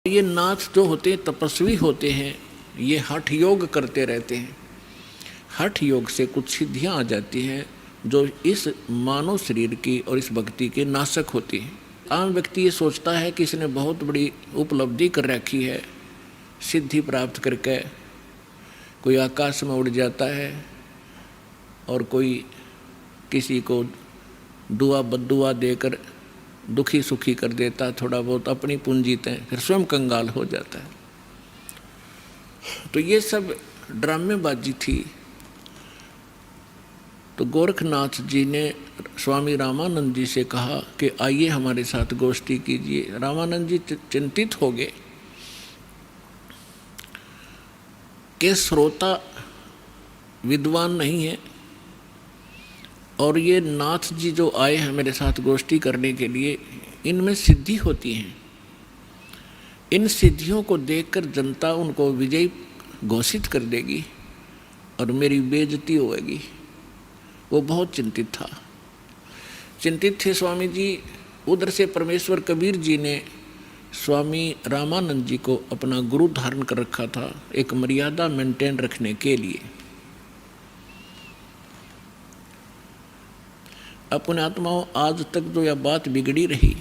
ये नाथ जो होते हैं तपस्वी होते हैं, ये हठ योग करते रहते हैं। हठ योग से कुछ सिद्धियां आ जाती हैं जो इस मानव शरीर की और इस भक्ति के नाशक होती हैं। आम व्यक्ति ये सोचता है कि इसने बहुत बड़ी उपलब्धि कर रखी है, सिद्धि प्राप्त करके कोई आकाश में उड़ जाता है और कोई किसी को दुआ बद्दुआ देकर दुखी सुखी कर देता, थोड़ा बहुत अपनी पूंजी तय, फिर स्वयं कंगाल हो जाता है। तो ये सब ड्रामेबाजी थी। तो गोरखनाथ जी ने स्वामी रामानंद जी से कहा कि आइए हमारे साथ गोष्ठी कीजिए। रामानंद जी चिंतित हो गए कि श्रोता विद्वान नहीं है और ये नाथ जी जो आए हैं मेरे साथ गोष्ठी करने के लिए, इनमें सिद्धि होती हैं। इन सिद्धियों को देखकर जनता उनको विजयी घोषित कर देगी और मेरी बेइज्जती होगी। वो बहुत चिंतित था। चिंतित थे स्वामी जी। उधर से परमेश्वर कबीर जी ने स्वामी रामानंद जी को अपना गुरु धारण कर रखा था, एक मर्यादा मेंटेन रखने के लिए। अपने आत्माओं, आज तक जो यह बात बिगड़ी रही,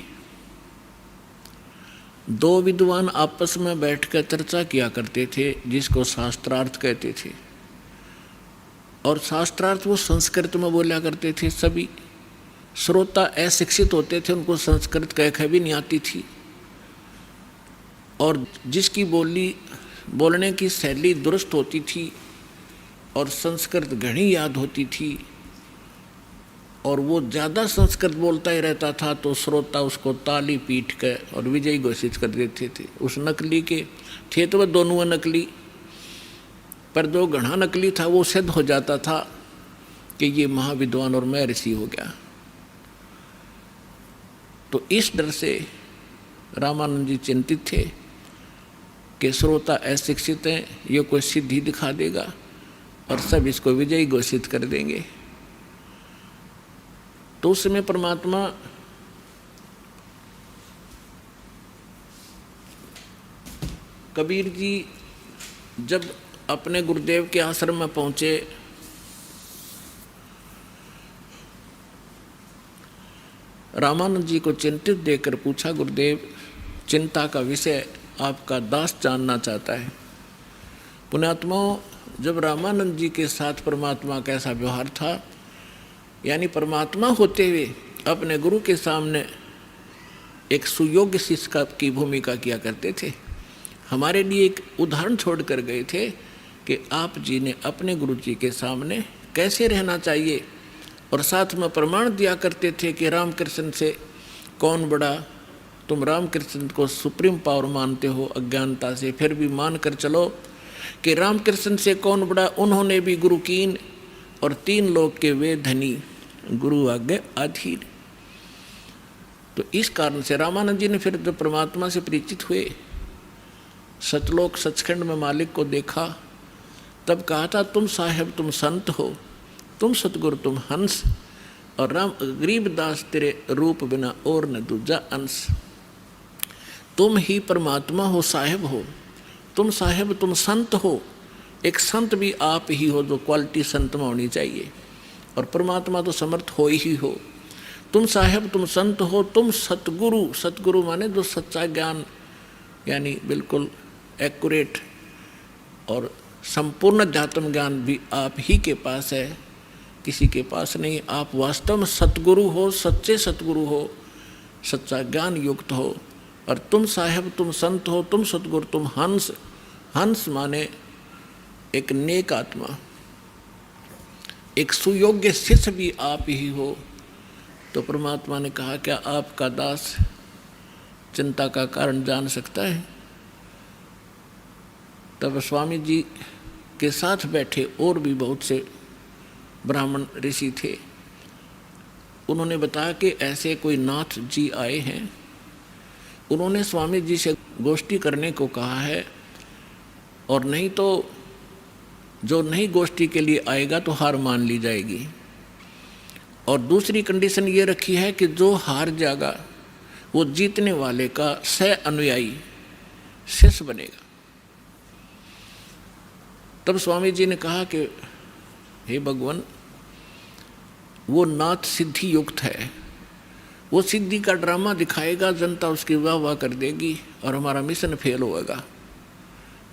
दो विद्वान आपस में बैठकर चर्चा किया करते थे जिसको शास्त्रार्थ कहते थे, और शास्त्रार्थ वो संस्कृत में बोला करते थे। सभी श्रोता अशिक्षित होते थे, उनको संस्कृत कह भी नहीं आती थी, और जिसकी बोलने की शैली दुरुस्त होती थी और संस्कृत घनी याद होती थी और वो ज़्यादा संस्कृत बोलता ही रहता था, तो श्रोता उसको ताली पीट कर और विजयी घोषित कर देते थे। उस नकली के थे तो वह दोनों नकली, पर जो घना नकली था वो सिद्ध हो जाता था कि ये महाविद्वान और मैं ऋषि हो गया। तो इस डर से रामानंद जी चिंतित थे कि श्रोता अशिक्षित हैं, ये कोई सिद्धि दिखा देगा और सब इसको विजयी घोषित कर देंगे। तो उस समय परमात्मा कबीर जी जब अपने गुरुदेव के आश्रम में पहुंचे, रामानंद जी को चिंतित देखकर पूछा, गुरुदेव, चिंता का विषय आपका दास जानना चाहता है। पुण्यात्माओं, जब रामानंद जी के साथ परमात्मा का ऐसा व्यवहार था, यानी परमात्मा होते हुए अपने गुरु के सामने एक सुयोग्य शिष्य की भूमिका किया करते थे। हमारे लिए एक उदाहरण छोड़ कर गए थे कि आप जी ने अपने गुरु जी के सामने कैसे रहना चाहिए, और साथ में प्रमाण दिया करते थे कि रामकृष्ण से कौन बड़ा। तुम रामकृष्ण को सुप्रीम पावर मानते हो अज्ञानता से, फिर भी मान कर चलो कि रामकृष्ण से कौन बड़ा। उन्होंने भी गुरु कीन और 3 लोक के वे धनी, गुरु आज्ञा अधीन। तो इस कारण से रामानंद जी ने फिर जब परमात्मा से परिचित हुए, सतलोक सचखंड में मालिक को देखा, तब कहा था, तुम साहेब तुम संत हो, तुम सतगुरु तुम हंस, और राम गरीबदास तेरे रूप बिना और न दूजा अंश। तुम ही परमात्मा हो, साहेब हो, तुम साहेब तुम संत हो। एक संत भी आप ही हो, जो क्वालिटी संत में होनी चाहिए, और परमात्मा तो समर्थ हो ही हो। तुम साहेब तुम संत हो, तुम सतगुरु, सतगुरु माने जो सच्चा ज्ञान, यानी बिल्कुल एक्यूरेट और संपूर्ण अध्यात्म ज्ञान भी आप ही के पास है, किसी के पास नहीं। आप वास्तव में सतगुरु हो, सच्चे सतगुरु हो, सच्चा ज्ञान युक्त हो। और तुम साहेब तुम संत हो, तुम सतगुरु तुम हंस। हंस माने एक नेक आत्मा, एक सुयोग्य शिष्य भी आप ही हो। तो परमात्मा ने कहा, क्या आपका दास चिंता का कारण जान सकता है? तब स्वामी जी के साथ बैठे और भी बहुत से ब्राह्मण ऋषि थे। उन्होंने बताया कि ऐसे कोई नाथ जी आए हैं, उन्होंने स्वामी जी से गोष्ठी करने को कहा है, और नहीं तो जो नहीं गोष्ठी के लिए आएगा तो हार मान ली जाएगी। और दूसरी कंडीशन ये रखी है कि जो हार जाएगा वो जीतने वाले का सह अनुयायी, शिष्य बनेगा। तब स्वामी जी ने कहा कि हे भगवान, वो नाथ सिद्धि युक्त है, वो सिद्धि का ड्रामा दिखाएगा, जनता उसकी वाह वाह कर देगी और हमारा मिशन फेल होगा,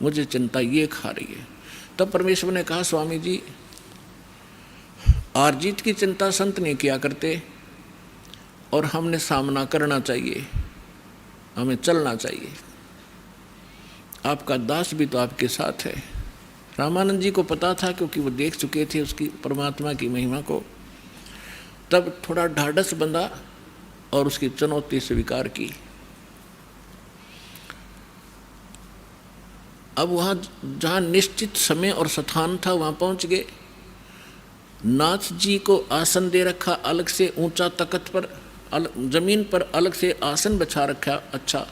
मुझे चिंता ये खा रही है। तब परमेश्वर ने कहा, स्वामी जी, हार जीत की चिंता संत नहीं किया करते और हमने सामना करना चाहिए, हमें चलना चाहिए। आपका दास भी तो आपके साथ है। रामानंद जी को पता था, क्योंकि वो देख चुके थे उसकी परमात्मा की महिमा को। तब थोड़ा ढाढ़स बंधा और उसकी चुनौती स्वीकार की। अब वहाँ जहाँ निश्चित समय और स्थान था वहाँ पहुँच गए। नाथ जी को आसन दे रखा अलग से, ऊंचा तख्त पर, जमीन पर अलग से आसन बिछा रखा। अच्छा,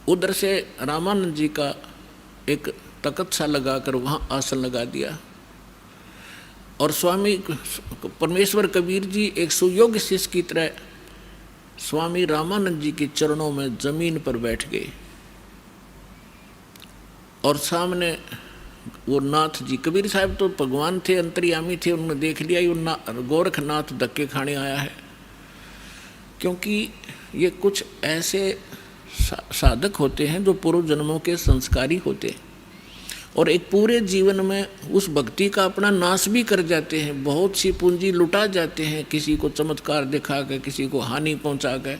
उधर से रामानंद जी का एक तख्त सा लगाकर वहाँ आसन लगा दिया। और स्वामी परमेश्वर कबीर जी एक सुयोग्य शिष्य की तरह स्वामी रामानंद जी के चरणों में जमीन पर बैठ गए। और सामने वो नाथ जी, कबीर साहब तो भगवान थे, अंतर्यामी थे, उन्होंने देख लिया ये गोरखनाथ धक्के खाने आया है। क्योंकि ये कुछ ऐसे साधक होते हैं जो पूर्व जन्मों के संस्कारी होते हैं और एक पूरे जीवन में उस भक्ति का अपना नाश भी कर जाते हैं। बहुत सी पूंजी लुटा जाते हैं, किसी को चमत्कार दिखा कर, किसी को हानि पहुंचा कर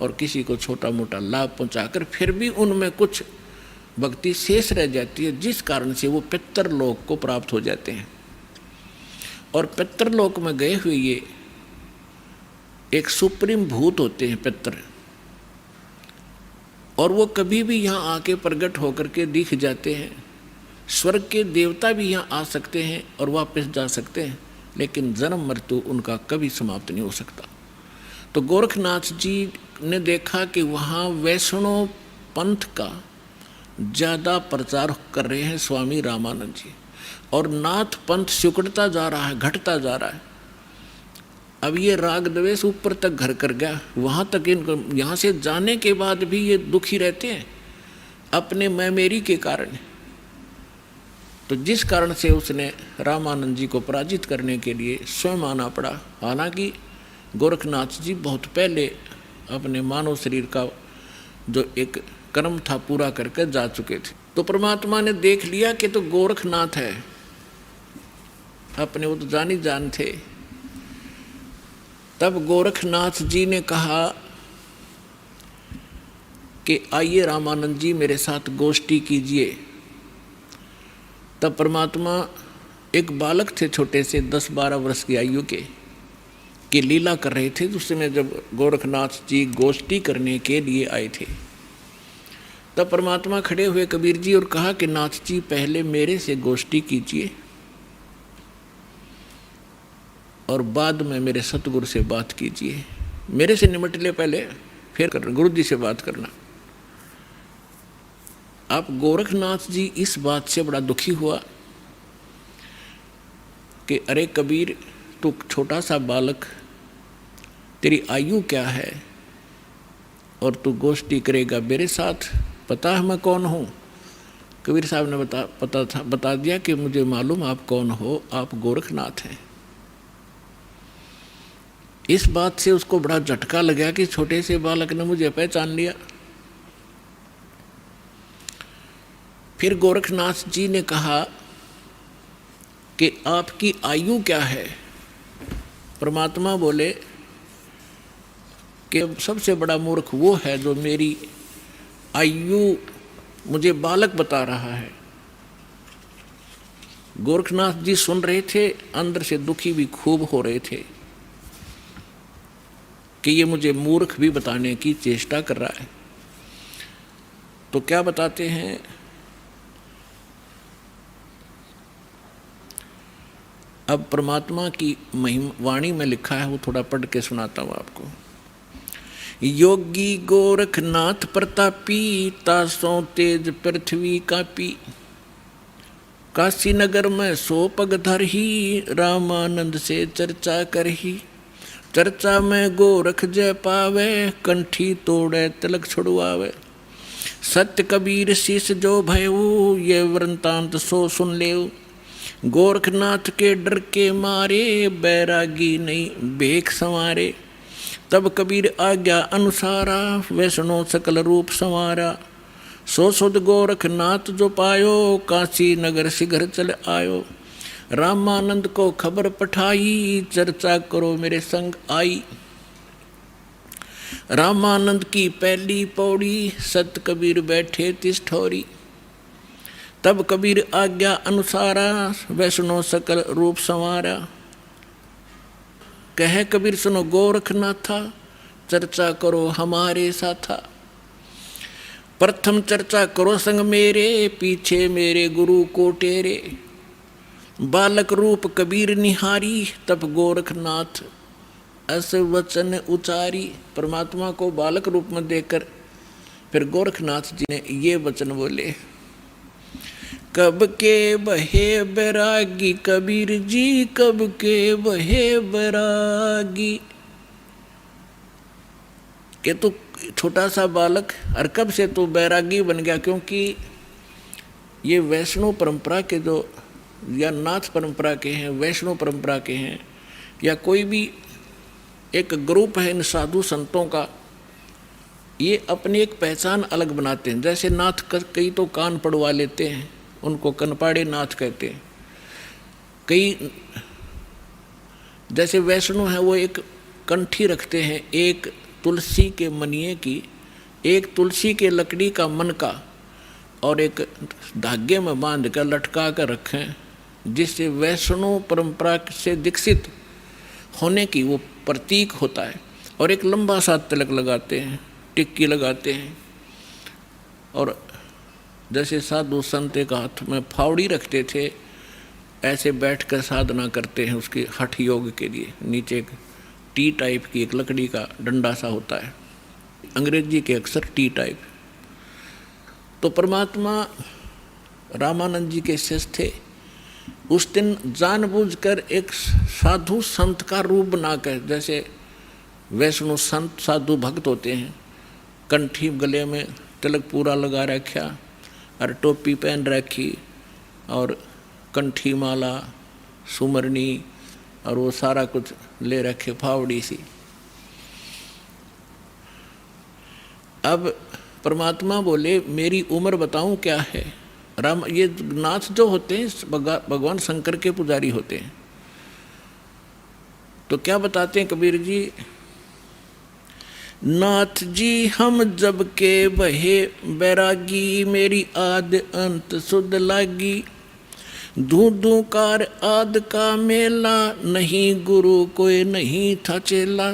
और किसी को छोटा मोटा लाभ पहुंचाकर, फिर भी उनमें कुछ भक्ति शेष रह जाती है, जिस कारण से वो पितृलोक को प्राप्त हो जाते हैं। और पितृलोक में गए हुए ये एक सुप्रीम भूत होते हैं पितृ, और वो कभी भी यहाँ आके प्रकट होकर के दिख जाते हैं। स्वर्ग के देवता भी यहाँ आ सकते हैं और वापस जा सकते हैं, लेकिन जन्म मृत्यु उनका कभी समाप्त नहीं हो सकता। तो गोरखनाथ जी ने देखा कि वहाँ वैष्णव पंथ का ज़्यादा प्रचार कर रहे हैं स्वामी रामानंद जी, और नाथ पंथ सिकुड़ता जा रहा है, घटता जा रहा है। अब ये राग द्वेष ऊपर तक घर कर गया, वहाँ तक इनको, यहाँ से जाने के बाद भी ये दुखी रहते हैं अपने मैं मेरी के कारण। तो जिस कारण से उसने रामानंद जी को पराजित करने के लिए स्वयं आना पड़ा। हालांकि गोरखनाथ जी बहुत पहले अपने मानव शरीर का जो एक कर्म था पूरा करके जा चुके थे। तो परमात्मा ने देख लिया कि तो गोरखनाथ है, अपने वो तो जानी जान थे। तब गोरखनाथ जी ने कहा कि आइए रामानंद जी मेरे साथ गोष्ठी कीजिए। तब परमात्मा एक बालक थे, छोटे से 10-12 वर्ष की आयु के लीला कर रहे थे। उस समय जब गोरखनाथ जी गोष्ठी करने के लिए आए थे, तब परमात्मा खड़े हुए कबीर जी और कहा कि नाथ जी पहले मेरे से गोष्ठी कीजिए और बाद में मेरे सतगुरु से बात कीजिए। मेरे से निमट ले पहले, फिर करना, गुरु जी से बात करना। आप गोरखनाथ जी इस बात से बड़ा दुखी हुआ कि अरे कबीर, तू छोटा सा बालक, तेरी आयु क्या है और तू गोष्ठी करेगा मेरे साथ? पता है मैं कौन हूँ? कबीर साहब ने बता दिया कि मुझे मालूम आप कौन हो, आप गोरखनाथ हैं। इस बात से उसको बड़ा झटका लगा कि छोटे से बालक ने मुझे पहचान लिया। फिर गोरखनाथ जी ने कहा कि आपकी आयु क्या है? परमात्मा बोले कि सबसे बड़ा मूर्ख वो है जो मेरी आयु मुझे बालक बता रहा है। गोरखनाथ जी सुन रहे थे, अंदर से दुखी भी खूब हो रहे थे कि ये मुझे मूर्ख भी बताने की चेष्टा कर रहा है। तो क्या बताते हैं? अब परमात्मा की वाणी में लिखा है, वो थोड़ा पढ़ के सुनाता हूँ आपको। योगी गोरखनाथ प्रतापी, तासों तेज पृथ्वी कापी, काशी नगर में 100 पग धर ही, रामानंद से चर्चा कर ही। चर्चा में गोरख जय पावे, कंठी तोड़े तिलक छुड़वावे। सत्य कबीर शीश जो भयऊ, ये वृंतांत सो सुन लेऊ। गोरखनाथ के डर के मारे, बैरागी नहीं बेख संवारे। तब कबीर आज्ञा अनुसारा, वैष्णो सकल रूप संवारा। सो सुध गोरखनाथ जो पायो, काशी नगर शीघ्र चल आयो। रामानंद को खबर पठाई, चर्चा करो मेरे संग आई। रामानंद की पहली पौड़ी, सत कबीर बैठे तिस ठोरी। तब कबीर आज्ञा अनुसारा, वैष्णो सकल रूप संवारा। कहे कबीर सुनो गोरखनाथा, चर्चा करो हमारे साथा। प्रथम चर्चा करो संग मेरे, पीछे मेरे गुरु को टेरे। बालक रूप कबीर निहारी, तब गोरखनाथ अस वचन उचारी। परमात्मा को बालक रूप में देखकर फिर गोरखनाथ जी ने ये वचन बोले। कब के बहे बैरागी कबीर जी, कब के बहे बैरागी। के तू छोटा सा बालक और कब से तू बैरागी बन गया। क्योंकि ये वैष्णव परंपरा के जो या नाथ परंपरा के हैं, वैष्णव परंपरा के हैं, या कोई भी एक ग्रुप है इन साधु संतों का, ये अपनी एक पहचान अलग बनाते हैं। जैसे नाथ कई तो कान पड़वा लेते हैं, उनको कनपाड़े नाथ कहते हैं। कई जैसे वैष्णव है वो एक कंठी रखते हैं, एक तुलसी के मनिए की, एक तुलसी के लकड़ी का मन का, और एक धागे में बांध कर लटका कर रखें, जिससे वैष्णव परंपरा से दीक्षित होने की वो प्रतीक होता है। और एक लंबा सा तिलक लगाते हैं, टिक्की लगाते हैं। और जैसे साधु संत एक हाथ में फावड़ी रखते थे, ऐसे बैठकर साधना करते हैं उसके हठ योग के लिए। नीचे एक टी टाइप की एक लकड़ी का डंडा सा होता है, अंग्रेजी के अक्सर टी टाइप। तो परमात्मा रामानंद जी के शिष्य थे। उस दिन जानबूझकर एक साधु संत का रूप बनाकर, जैसे वैष्णव संत साधु भक्त होते हैं, कंठी गले में तिलक पूरा लगा रखा और टोपी पहन रखी और कंठी माला सुमरनी और वो सारा कुछ ले रखे, फावड़ी सी। अब परमात्मा बोले मेरी उम्र बताऊं क्या है। राम ये नाथ जो होते हैं भगवान शंकर के पुजारी होते हैं। तो क्या बताते हैं कबीर जी, नाथ जी हम जब के बहे बैरागी, मेरी आद अंत सुध लागी। धू कार आद का मेला, नहीं गुरु कोई नहीं था चेला।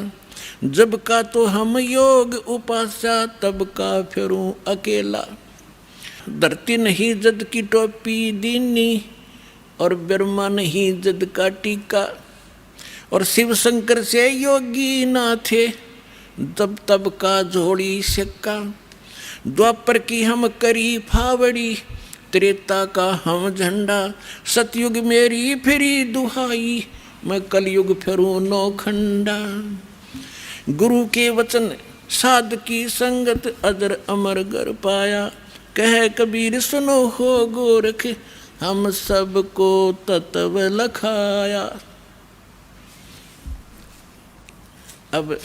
जब का तो हम योग उपास्या, तब का फिरूं अकेला। धरती नहीं जद की टोपी दीनी, और ब्रह्मा नहीं जद का टीका। और शिव शंकर से योगी ना थे, तब का झोड़ी सिक्का। द्वापर की हम करी फावड़ी, त्रेता का हम झंडा। सतयुग मेरी फिरी दुहाई, मैं कलयुग फिरूं नौखंडा। गुरु के वचन साध की संगत, अजर अमर गर पाया। कह कबीर सुनो हो गोरख, हम सबको तत्व लखाया। अब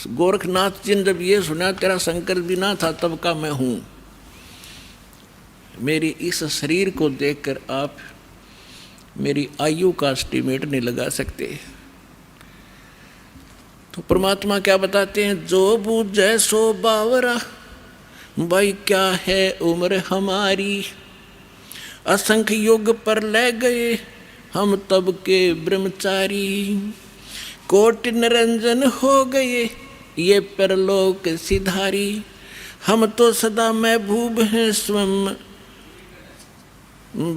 गोरखनाथ जी ने जब ये सुना, तेरा शंकर भी ना था तब का मैं हूँ। मेरी इस शरीर को देखकर आप मेरी आयु का एस्टीमेट नहीं लगा सकते। तो परमात्मा क्या बताते हैं, जो बूझे सो बावरा। भाई क्या है उम्र हमारी, असंख्य युग पर ले गए हम तब के ब्रह्मचारी। कोट निरंजन हो गए ये परलोक सिधारी। हम तो सदा महबूब हैं स्वयं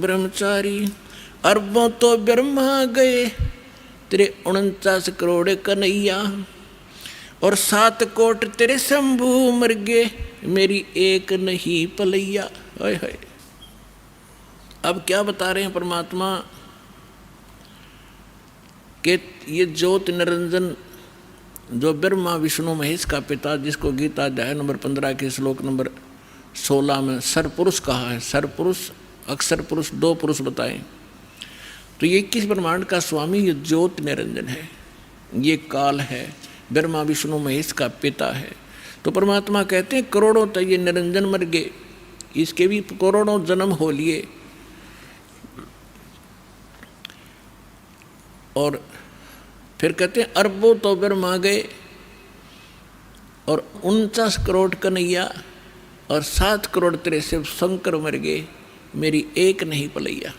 ब्रह्मचारी। अरबों तो ब्रह्मा गए तेरे 49 करोड़ कन्हैया। और 7 कोट तेरे शंभू मर गए, मेरी एक नहीं पलैया। हाय हाय। अब क्या बता रहे हैं परमात्मा कि ये ज्योत निरंजन जो ब्रह्मा विष्णु महेश का पिता, जिसको गीता अध्याय नंबर 15 के श्लोक नंबर 16 में सरपुरुष कहा है, सरपुरुष अक्षर पुरुष 2 पुरुष बताए। तो ये 21 ब्रह्मांड का स्वामी ये ज्योत निरंजन है, ये काल है, ब्रह्मा विष्णु महेश का पिता है। तो परमात्मा कहते हैं करोड़ों तो ये निरंजन मर गए, इसके भी करोड़ों जन्म हो लिए, और फिर कहते हैं अरबों तो ब्रह्मा गए, और 49 करोड़ कन्हैया, और 7 करोड़ तेरे शिव शंकर मर गए, मेरी एक नहीं पलैया।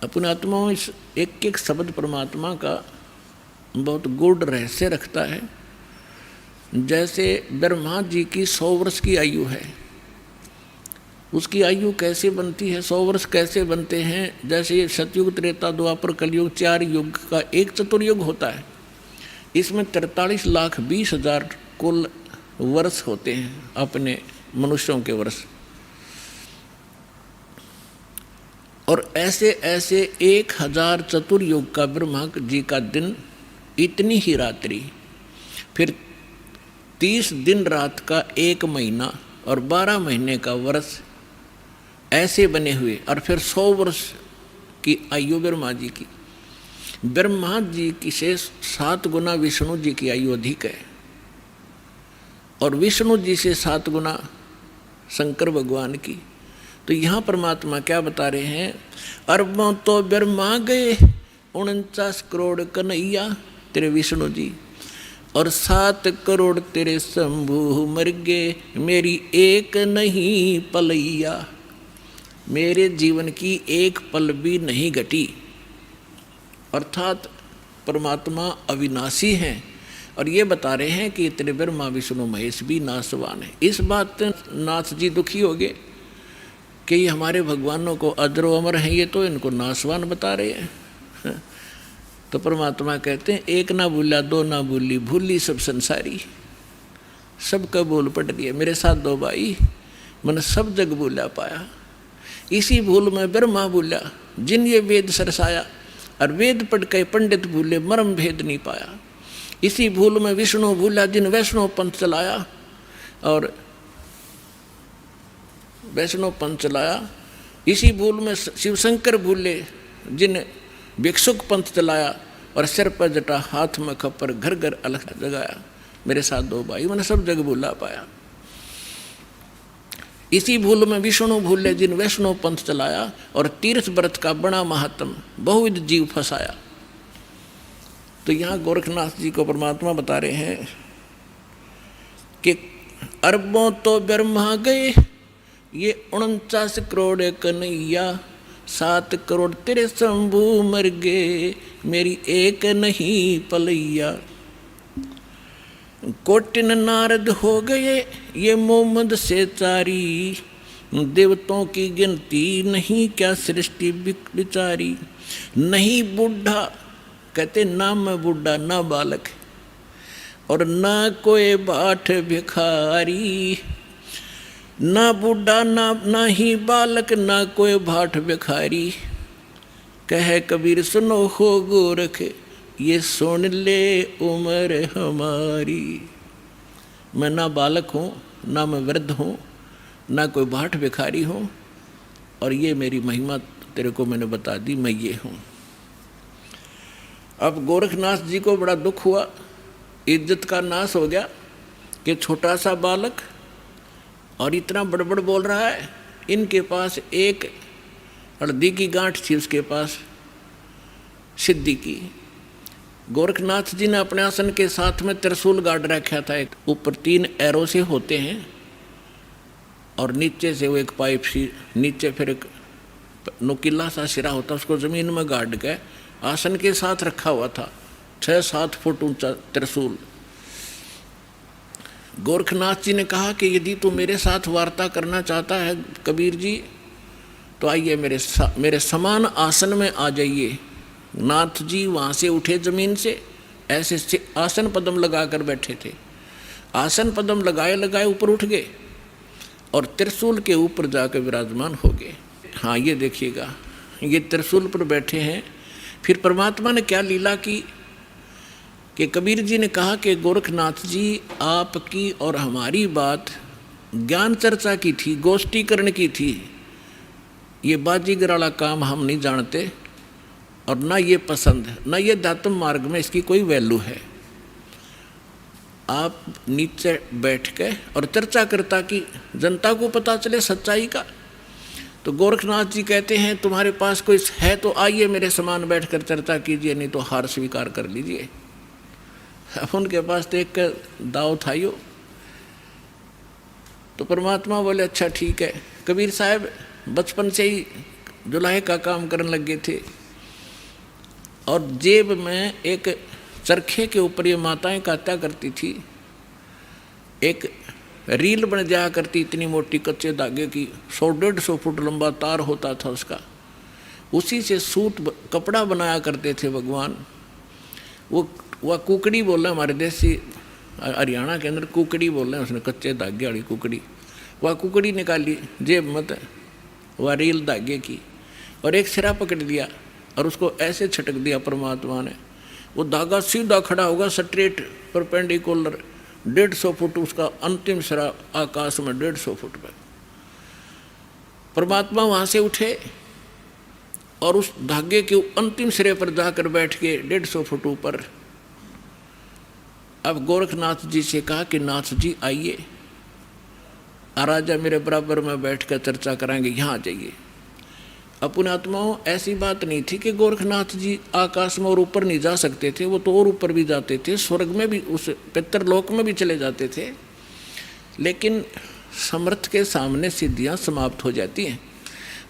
अपने आत्माओं इस एक एक शब्द परमात्मा का बहुत गूढ़ रहस्य रखता है। जैसे ब्रह्मा जी की 100 वर्ष की आयु है, उसकी आयु कैसे बनती है, 100 वर्ष कैसे बनते हैं? जैसे ये सतयुग, त्रेता, द्वापर, कलयुग 4 युग का एक चतुर्युग होता है। इसमें 43,20,000 कुल वर्ष होते हैं अपने मनुष्यों के वर्ष, और ऐसे ऐसे 1000 चतुर्युग का ब्रह्मा जी का दिन, इतनी ही रात्रि, फिर 30 दिन रात का 1 महीना और 12 महीने का वर्ष, ऐसे बने हुए, और फिर 100 वर्ष की आयु ब्रह्मा जी की। ब्रह्मा जी की से 7 गुना विष्णु जी की आयु अधिक है, और विष्णु जी से 7 गुना शंकर भगवान की। तो यहाँ परमात्मा क्या बता रहे हैं? अरबों तो ब्रह्मा गए, 49 करोड़ कन्हैया तेरे विष्णु जी, और 7 करोड़ तेरे शंभु मर गए, मेरी एक नहीं पलैया। मेरे जीवन की एक पल भी नहीं घटी। अर्थात परमात्मा अविनाशी हैं, और ये बता रहे हैं कि तेरे ब्रह्मा विष्णु महेश भी नाशवान है। इस बात नाथ जी दुखी हो गए कि ये हमारे भगवानों को अजर अमर हैं, ये तो इनको नाशवान बता रहे हैं। तो परमात्मा कहते हैं एक ना भूला, 2 ना भूली, भूली सब संसारी। सबका बोल पट दिया, मेरे साथ 2 भाई, मैंने सब जग भूला पाया। इसी भूल में ब्रह्मा भूला जिन ये वेद सरसाया, और वेद पढ़ के पंडित भूले मर्म भेद नहीं पाया। इसी भूल में विष्णु भूला जिन वैष्णव पंथ चलाया, और वैष्णव पंथ चलाया। इसी भूल में शिव शंकर भूले जिन भिक्षुक पंथ चलाया, और सिर पर जटा हाथ में खप्पर घर घर अलग जगाया। मेरे साथ 2 भाई, मैंने सब जग भूला पाया। इसी भूल में विष्णु भूले जिन वैष्णव पंथ चलाया, और तीर्थ व्रत का बड़ा महात्म बहुविध जीव फंसाया। तो यहाँ गोरखनाथ जी को परमात्मा बता रहे हैं कि अरबों तो ब्रह्मा गए, ये 49 करोड़ कन्हैया, 7 करोड़ तेरे शंभु मर गए, मेरी एक नहीं पलैया। कोटिन नारद हो गए ये मोहम्मद से चारी, देवताओं की गिनती नहीं क्या सृष्टि विचारी। नहीं बूढ़ा, कहते ना मैं बूढ़ा ना बालक, और ना कोई बाट भिखारी। ना बूढ़ा ना ही बालक, ना कोई भाट भिखारी। कहे कबीर सुनो हो गोरख, ये सुन ले उम्र हमारी। मैं ना बालक हूँ, ना मैं वृद्ध हूँ, ना कोई भाट भिखारी हूँ, और ये मेरी महिमा तेरे को मैंने बता दी, मैं ये हूँ। अब गोरखनाथ जी को बड़ा दुख हुआ, इज्जत का नाश हो गया कि छोटा सा बालक और इतना बड़बड़ बोल रहा है। इनके पास एक हल्दी की गांठ थी, उसके पास सिद्धि की। गोरखनाथ जी ने अपने आसन के साथ में त्रिशूल गाड़ रखा था, एक ऊपर 3 एरो से होते हैं, और नीचे से वो एक पाइप सी, नीचे फिर एक नुकीला सा सिरा होता, उसको ज़मीन में गाड़ के आसन के साथ रखा हुआ था। 6-7 फुट ऊंचा त्रिशूल। गोरखनाथ जी ने कहा कि यदि तू मेरे साथ वार्ता करना चाहता है कबीर जी, तो आइए मेरे समान आसन में आ जाइए। नाथ जी वहाँ से उठे जमीन से, ऐसे आसन पद्म लगा कर बैठे थे। आसन पद्म लगाए ऊपर उठ गए और त्रिशूल के ऊपर जाकर विराजमान हो गए। हाँ, ये देखिएगा, ये त्रिशूल पर बैठे हैं। फिर परमात्मा ने क्या लीला की कि कबीर जी ने कहा कि गोरखनाथ जी, आपकी और हमारी बात ज्ञान चर्चा की थी, गोष्ठीकरण की थी। ये बाजीगर वाला काम हम नहीं जानते और ना ये पसंद है, ना ये अध्यात्म मार्ग में इसकी कोई वैल्यू है। आप नीचे बैठ के और चर्चा करता कि जनता को पता चले सच्चाई का। तो गोरखनाथ जी कहते हैं तुम्हारे पास कोई है तो आइए मेरे समान बैठकर चर्चा कीजिए, नहीं तो हार स्वीकार कर लीजिए। अब उनके पास तो एक दाव था यो। तो परमात्मा बोले अच्छा ठीक है। कबीर साहब बचपन से ही जुलाहे का काम करने लगे थे और जेब में एक चरखे के ऊपर ये माताएं काटा करती थी, एक रील बन जाया करती इतनी मोटी कच्चे धागे की, 100-150 फुट लंबा तार होता था उसका, उसी से सूत कपड़ा बनाया करते थे भगवान। वह कुकड़ी बोल रहे हमारे देसी हरियाणा के अंदर कुकड़ी बोल रहे हैं, उसने कच्चे धागे वाली कुकड़ी। वह कुकड़ी निकाली जेब मत वह रील धागे की और एक सिरा पकड़ लिया और उसको ऐसे छटक दिया परमात्मा ने। वो धागा सीधा खड़ा होगा स्ट्रेट परपेंडिकुलर 150 फुट, उसका अंतिम सिरा आकाश में 150 फुट पर। परमात्मा वहाँ से उठे और उस धागे के अंतिम सिरे पर जाकर बैठ के 150 फुट ऊपर। अब गोरखनाथ जी से कहा कि नाथ जी आइए, राजा मेरे बराबर में बैठ कर चर्चा कराएंगे, यहाँ आ जाइए। अपने आत्माओं ऐसी बात नहीं थी कि गोरखनाथ जी आकाश में और ऊपर नहीं जा सकते थे, वो तो और ऊपर भी जाते थे, स्वर्ग में भी, उस पितरलोक में भी चले जाते थे। लेकिन समर्थ के सामने सिद्धियां समाप्त हो जाती हैं।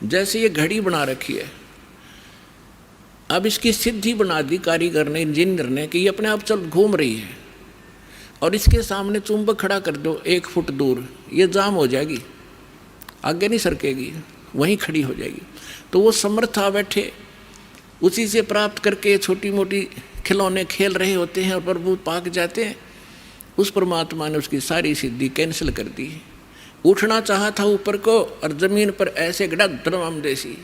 जैसे ये घड़ी बना रखी है, अब इसकी सिद्धि बना दी कारीगर ने, इंजीनियर ने, कि ये अपने आप चल घूम रही है और इसके सामने चुंबक खड़ा कर दो 1 फुट दूर, ये जाम हो जाएगी, आगे नहीं सरकेगी, वहीं खड़ी हो जाएगी। तो वो समर्थ आ बैठे, उसी से प्राप्त करके छोटी मोटी खिलौने खेल रहे होते हैं और प्रभु पाक जाते हैं। उस परमात्मा ने उसकी सारी सिद्धि कैंसिल कर दी। उठना चाहा था ऊपर को और जमीन पर ऐसे गड़ा धर्म देसी,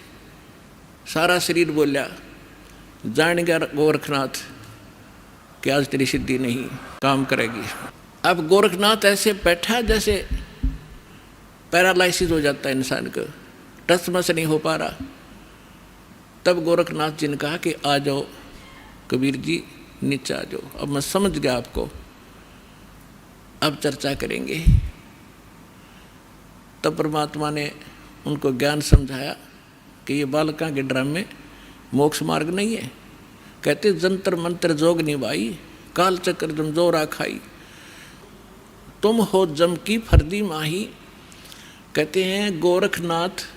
सारा शरीर बोलिया जान गया गोरखनाथ कि आज तेरी सिद्धि नहीं काम करेगी। अब गोरखनाथ ऐसे बैठा जैसे पैरालाइसिस हो जाता है इंसान को, टस मस नहीं हो पा रहा। तब गोरखनाथ जी ने कहा कि आ जाओ कबीर जी, नीचे आ जाओ, अब मैं समझ गया आपको, अब चर्चा करेंगे। तब परमात्मा ने उनको ज्ञान समझाया कि ये बालका के ड्रामे मोक्ष मार्ग नहीं है। कहते जंतर मंत्र जोग निभाई, काल चक्र जम जोरा खाई, तुम हो जम की फर्दी माही। कहते हैं गोरखनाथ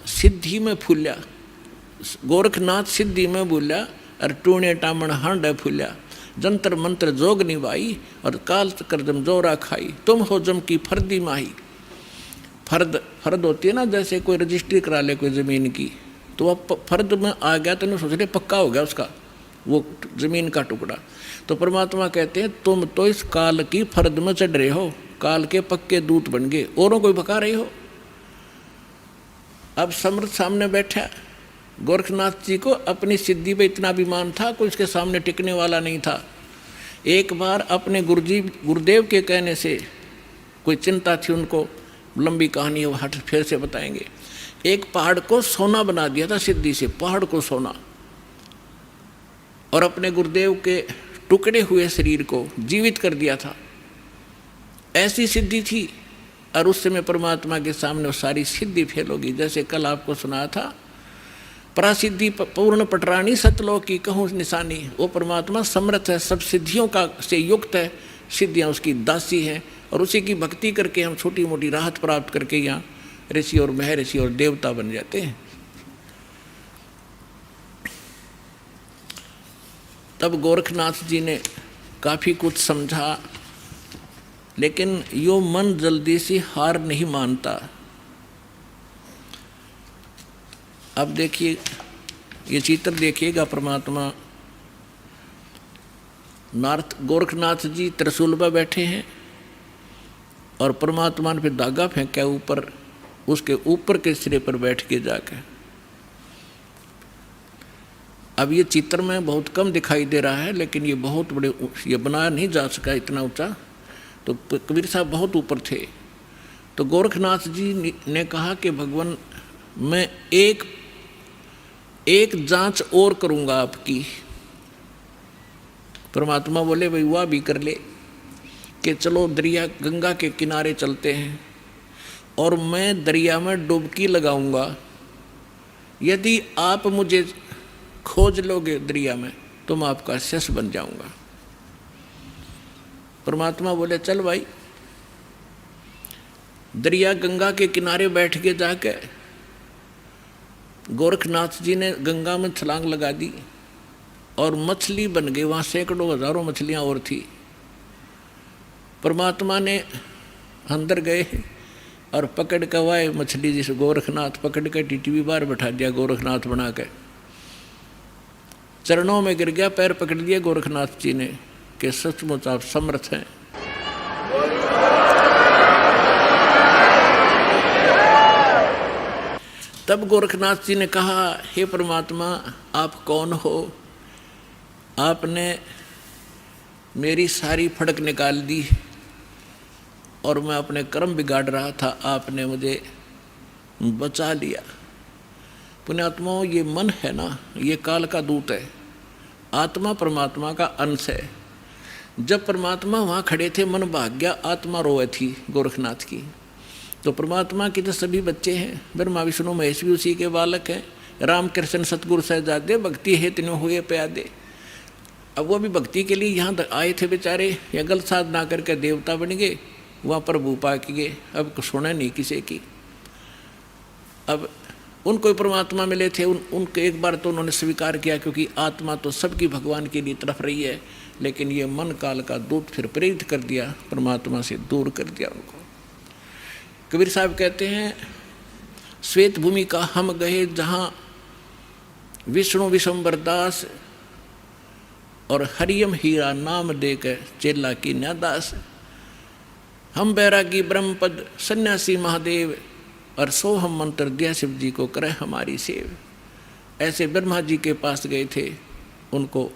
सिद्धि में फूल्या, गोरखनाथ सिद्धि में बोल्या और टूणे टामण हांड फूल्या, जंतर मंत्र जोग निभाई और काल चक्र जम जोरा खाई, तुम हो जम की फर्दी माही। फर्द होती है ना, जैसे कोई रजिस्ट्री करा ले कोई ज़मीन की, तो वह फर्द में आ गया तो सोच रहे पक्का हो गया उसका वो ज़मीन का टुकड़ा। तो परमात्मा कहते हैं तुम तो इस काल की फर्द में चढ़ रहे हो, काल के पक्के दूत बन गए, औरों को भगा रहे हो। अब समर्थ सामने बैठा, गोरखनाथ जी को अपनी सिद्धि पे इतना अभिमान था, कोई उसके सामने टिकने वाला नहीं था। एक बार अपने गुरुदेव के कहने से कोई चिंता थी उनको, लंबी कहानी है वो हट फिर से बताएंगे। एक पहाड़ को सोना बना दिया था सिद्धि से, पहाड़ को सोना, और अपने गुरुदेव के टुकड़े हुए शरीर को जीवित कर दिया था। ऐसी सिद्धि थी। और उस समय परमात्मा के सामने वो सारी सिद्धि फेल होगी। जैसे कल आपको सुनाया था, परासिद्धि पूर्ण पटरानी सतलोक की कहूँ निशानी। वो परमात्मा समर्थ है, सब सिद्धियों का से युक्त है, सिद्धियाँ उसकी दासी हैं, और उसी की भक्ति करके हम छोटी मोटी राहत प्राप्त करके यहाँ ऋषि और महर्षि और देवता बन जाते हैं। तब गोरखनाथ जी ने काफ़ी कुछ समझा, लेकिन यो मन जल्दी से हार नहीं मानता। अब देखिए, ये चित्र देखिएगा, परमात्मा गोरखनाथ जी त्रिशूल पर बैठे हैं और परमात्मा ने फिर धागा फेंका ऊपर, उसके ऊपर के सिरे पर बैठ के जाकर। अब ये चित्र में बहुत कम दिखाई दे रहा है, लेकिन ये बहुत बड़े, ये बनाया नहीं जा सका इतना ऊंचा। तो कबीर साहब बहुत ऊपर थे। तो गोरखनाथ जी ने कहा कि भगवान मैं एक जांच और करूंगा आपकी। परमात्मा बोले भाई वह भी कर ले कि चलो दरिया गंगा के किनारे चलते हैं और मैं दरिया में डुबकी लगाऊंगा, यदि आप मुझे खोज लोगे दरिया में तो मैं आपका शिष्य बन जाऊंगा। परमात्मा बोले चल भाई। दरिया गंगा के किनारे बैठ के जाके गोरखनाथ जी ने गंगा में छलांग लगा दी और मछली बन गई। वहाँ सैकड़ों हजारों मछलियाँ और थी। परमात्मा ने अंदर गए और पकड़ के वाए मछली, जिस गोरखनाथ पकड़ के टीटीवी बाहर बैठा दिया, गोरखनाथ बना के चरणों में गिर गया, पैर पकड़ दिए गोरखनाथ जी ने कि सचमुच आप समर्थ हैं। तब गोरखनाथ जी ने कहा हे परमात्मा आप कौन हो? आपने मेरी सारी फड़क निकाल दी और मैं अपने कर्म बिगाड़ रहा था, आपने मुझे बचा लिया। पुण्यात्माओं, ये मन है ना, ये काल का दूत है। आत्मा परमात्मा का अंश है। जब परमात्मा वहाँ खड़े थे, मन भाग गया, आत्मा रोए थी गोरखनाथ की। तो परमात्मा के तो सभी बच्चे हैं, ब्रह्मा विष्णु महेश भी उसी के बालक हैं। राम कृष्ण सतगुरु सहजादे, भक्ति है तिन्हों हुए प्यादे। अब वो भी भक्ति के लिए यहाँ आए थे बेचारे, या गलत साधना करके देवता बन गए, वहाँ प्रभु पा के गए। अब सुना नहीं किसी की। अब उनको परमात्मा मिले थे, उनको एक बार तो उन्होंने स्वीकार किया, क्योंकि आत्मा तो सबकी भगवान के लिए तरफ रही है। लेकिन ये मन काल का दूत फिर प्रेरित कर दिया, परमात्मा से दूर कर दिया उनको। कबीर साहब कहते हैं श्वेत भूमि का हम गए जहाँ विष्णु विशंबर दास और हरियम हीरा नाम देकर चेला की न्यादास। हम बैरागी ब्रह्मपद सन्यासी महादेव और सोहम मंत्र दिया शिव जी को करे हमारी सेव। ऐसे ब्रह्मा जी के पास गए थे, उनको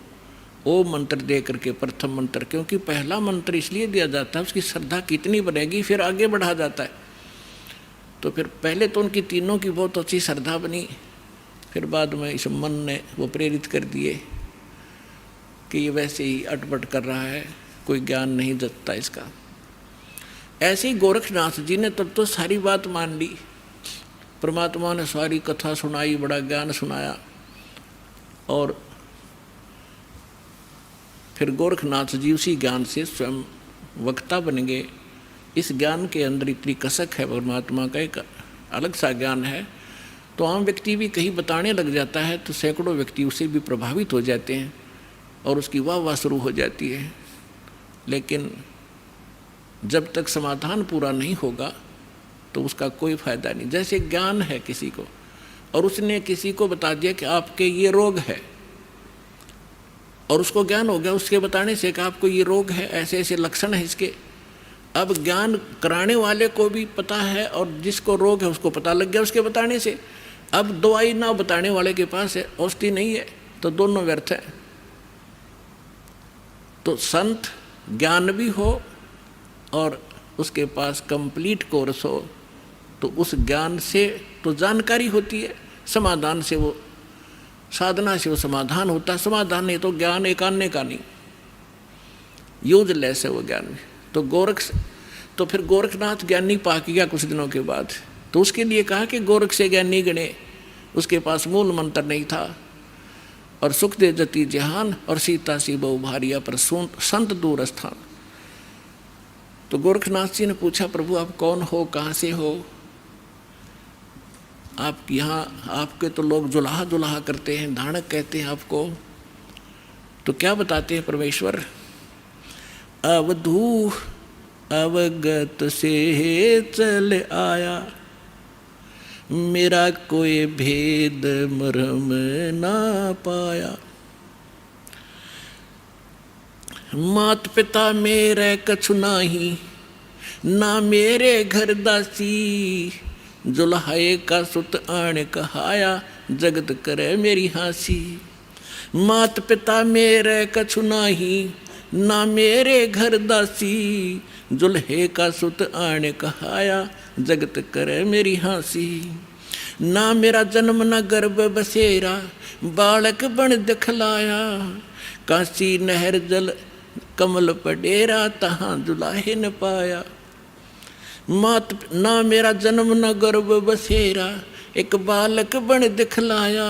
ओम मंत्र दे करके प्रथम मंत्र, क्योंकि पहला मंत्र इसलिए दिया जाता है उसकी श्रद्धा कितनी बनेगी फिर आगे बढ़ा जाता है। तो फिर पहले तो उनकी तीनों की बहुत अच्छी श्रद्धा बनी, फिर बाद में इस मन ने वो प्रेरित कर दिए कि ये वैसे ही अटपट कर रहा है, कोई ज्ञान नहीं जतता इसका। ऐसे ही गोरखनाथ जी ने तब तो सारी बात मान ली। परमात्मा ने सारी कथा सुनाई, बड़ा ज्ञान सुनाया, और फिर गोरखनाथ जी उसी ज्ञान से स्वयं वक्ता बन गए। इस ज्ञान के अंदर इतनी कसक है, परमात्मा का एक अलग सा ज्ञान है। तो आम व्यक्ति भी कहीं बताने लग जाता है तो सैकड़ों व्यक्ति उससे भी प्रभावित हो जाते हैं और उसकी वाह वाह शुरू हो जाती है। लेकिन जब तक समाधान पूरा नहीं होगा तो उसका कोई फायदा नहीं। जैसे ज्ञान है किसी को, और उसने किसी को बता दिया कि आपके ये रोग है, और उसको ज्ञान हो गया उसके बताने से कि आपको ये रोग है, ऐसे ऐसे लक्षण है इसके। अब ज्ञान कराने वाले को भी पता है और जिसको रोग है उसको पता लग गया उसके बताने से। अब दवाई ना बताने वाले के पास है, औषधि नहीं है, तो दोनों व्यर्थ है। तो संत ज्ञान भी हो और उसके पास कंप्लीट कोर्स हो, तो उस ज्ञान से तो जानकारी होती है, समाधान से वो साधना से वो समाधान होता है। समाधान नहीं तो ज्ञान एक आने का नहीं, यूजलेस है वो ज्ञान। तो फिर गोरखनाथ ज्ञानी पाक गया कुछ दिनों के बाद, तो उसके लिए कहा कि गोरख से ज्ञानी गणे। उसके पास मूल मंत्र नहीं था, और सुख दे जति जहान और सीता सी बहु भारिया पर संत दूर स्थान। तो गोरखनाथ जी ने पूछा प्रभु आप कौन हो, कहाँ से हो? आप यहाँ आपके तो लोग जुलाहा जुलाहा करते हैं, धानक कहते हैं आपको, तो क्या बताते हैं परमेश्वर? अवधू अवगत से चल आया, मेरा कोई भेद मरम ना पाया। मात पिता मेरे कछु नाही, ना मेरे घर दासी, जुल्हाए का सुत आण कहाया, जगत करे मेरी हासी। मात पिता मेरे कछु नाही, ना मेरे घर दासी, जुल्हे का सुत आने कहाया, जगत करे मेरी हाँसी। ना मेरा जन्म न गर्भ बसेरा, बालक बन दिखलाया, काशी नहर जल कमल पडेरा, तहाँ दुलाहे न पाया। मात ना मेरा जन्म न गर्भ बसेरा, एक बालक बन दिखलाया,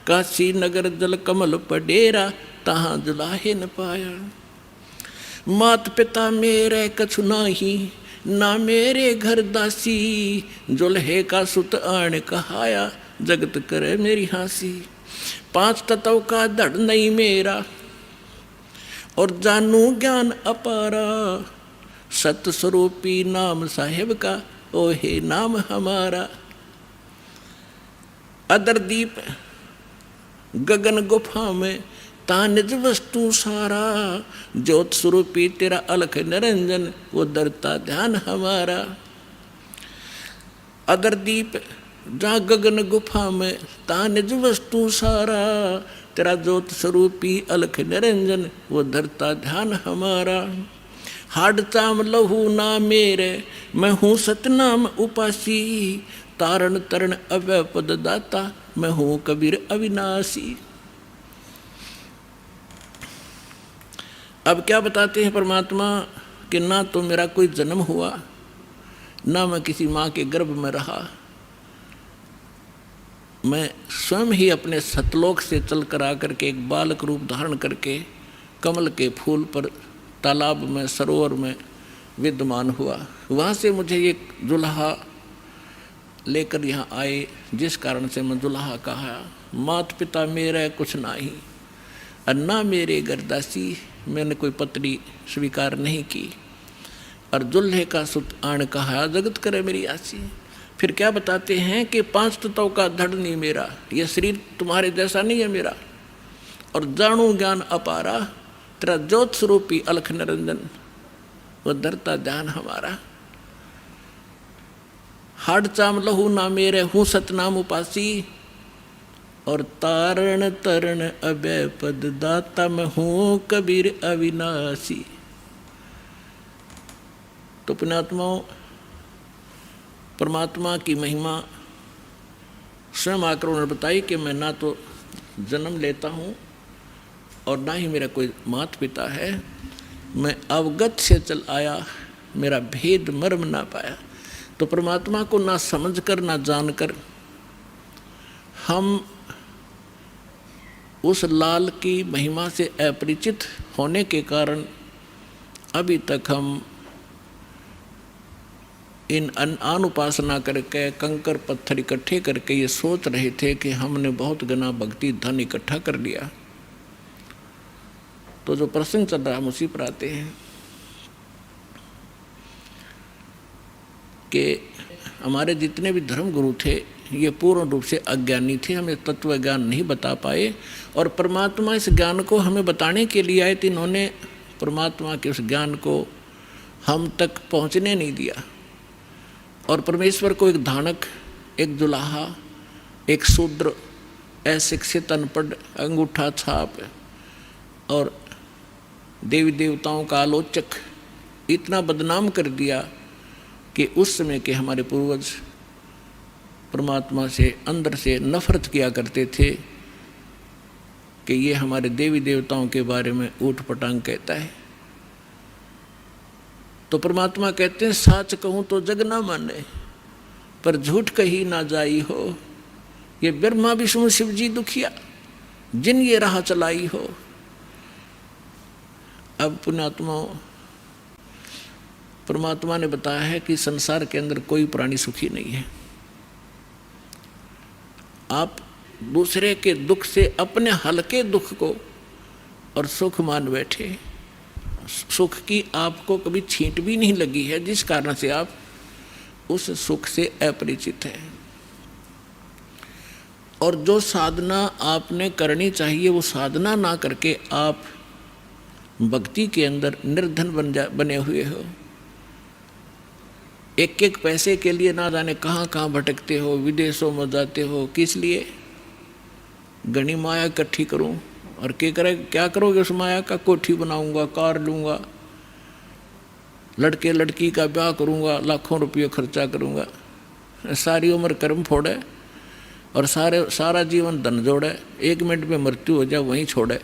काशी नगर जल कमल पडेरा, तहाँ दुलाहे न पाया। मात पिता मेरे कछु नाही, ना मेरे घर दासी, जुल्हे का सुत आन कहाया, जगत करे मेरी हाँसी। 5 तत्व का धड़ नहीं मेरा, और जानू ज्ञान अपारा, सत स्वरूपी नाम साहेब का, ओहे नाम हमारा। अदर दीप गगन गुफा में, ता निज वस्तु सारा, ज्योत स्वरूपी तेरा अलख निरंजन, वो दरता ध्यान हमारा। अदर दीप जहाँ गगन गुफा में, ता निज वस्तु सारा, तेरा ज्योत स्वरूपी अलख निरंजन, वो धरता ध्यान हमारा। हाड चाम लहू ना मेरे, मैं हूँ सतनाम उपासी, तारण तरण अव्यय पद दाता, मैं हूँ कबीर अविनाशी। अब क्या बताते हैं परमात्मा कि ना तो मेरा कोई जन्म हुआ, ना मैं किसी माँ के गर्भ में रहा, मैं स्वयं ही अपने सतलोक से चल कर आकर के एक बालक रूप धारण करके कमल के फूल पर, तालाब में, सरोवर में विद्यमान हुआ। वहाँ से मुझे एक दुल्हा लेकर यहाँ आए, जिस कारण से मैं दुल्हा कहा। मात पिता मेरा कुछ नाही, और ना मेरे गर्दासी, मैंने कोई पत्नी स्वीकार नहीं की, और दुल्हे का सुत आन कहा, जगत करे मेरी आसी। फिर क्या बताते हैं कि 5 तत्व का धड़ नहीं मेरा, यह शरीर तुम्हारे जैसा नहीं है मेरा, और जानू ज्ञान अपारा, तेरा ज्योत स्वरूपी अलख निरंजन, वह धरता ध्यान हमारा। हाड चाम लहू ना मेरे, हूँ सतनाम उपासी, और तारण तरण अभय पद दाता, मैं हूँ कबीर अविनाशी। तो पुण्यात्माओं, परमात्मा की महिमा स्वयं आकर उन्होंने बताई कि मैं ना तो जन्म लेता हूँ और ना ही मेरा कोई मात पिता है, मैं अवगत से चल आया, मेरा भेद मर्म ना पाया। तो परमात्मा को ना समझकर ना जानकर हम उस लाल की महिमा से अपरिचित होने के कारण अभी तक हम इन अनुपासना करके कंकर पत्थर इकट्ठे करके ये सोच रहे थे कि हमने बहुत घना भक्ति धन इकट्ठा कर लिया। तो जो प्रसंग चल रहा है हम उसी पर आते हैं कि हमारे जितने भी धर्म गुरु थे ये पूर्ण रूप से अज्ञानी थे, हमें तत्व ज्ञान नहीं बता पाए, और परमात्मा इस ज्ञान को हमें बताने के लिए आए थे। इन्होंने परमात्मा के उस ज्ञान को हम तक पहुंचने नहीं दिया, और परमेश्वर को एक धानक, एक दुल्हा, एक शूद्र, अशिक्षित, अनपढ़, अंगूठा छाप और देवी देवताओं का आलोचक इतना बदनाम कर दिया कि उस समय के हमारे पूर्वज परमात्मा से अंदर से नफरत किया करते थे कि ये हमारे देवी देवताओं के बारे में ऊट पटांग कहता है। तो परमात्मा कहते हैं, साच कहूँ तो जग ना माने, पर झूठ कही ना जाई हो, ये ब्रह्मा विष्णु शिव जी दुखिया, जिन ये राह चलाई हो। अब पुण्यात्मा, परमात्मा ने बताया है कि संसार के अंदर कोई प्राणी सुखी नहीं है। आप दूसरे के दुख से अपने हल्के दुख को और सुख मान बैठे, सुख की आपको कभी छींट भी नहीं लगी है, जिस कारण से आप उस सुख से अपरिचित हैं। और जो साधना आपने करनी चाहिए वो साधना ना करके आप भक्ति के अंदर निर्धन बने हुए हो। एक एक पैसे के लिए ना जाने कहाँ कहाँ भटकते हो, विदेशों में जाते हो, किस लिए? गणी माया इकट्ठी करूं, और क्या करोगे उस माया का? कोठी बनाऊंगा, कार लूँगा, लड़के लड़की का ब्याह करूँगा, लाखों रुपये खर्चा करूँगा। सारी उम्र कर्म फोड़े और सारा जीवन धन जोड़े, 1 मिनट में मृत्यु हो जाए वहीं छोड़े,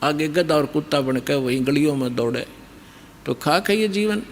आगे गधा और कुत्ता बनकर वहीं गलियों में दौड़े। तो खाक है ये जीवन।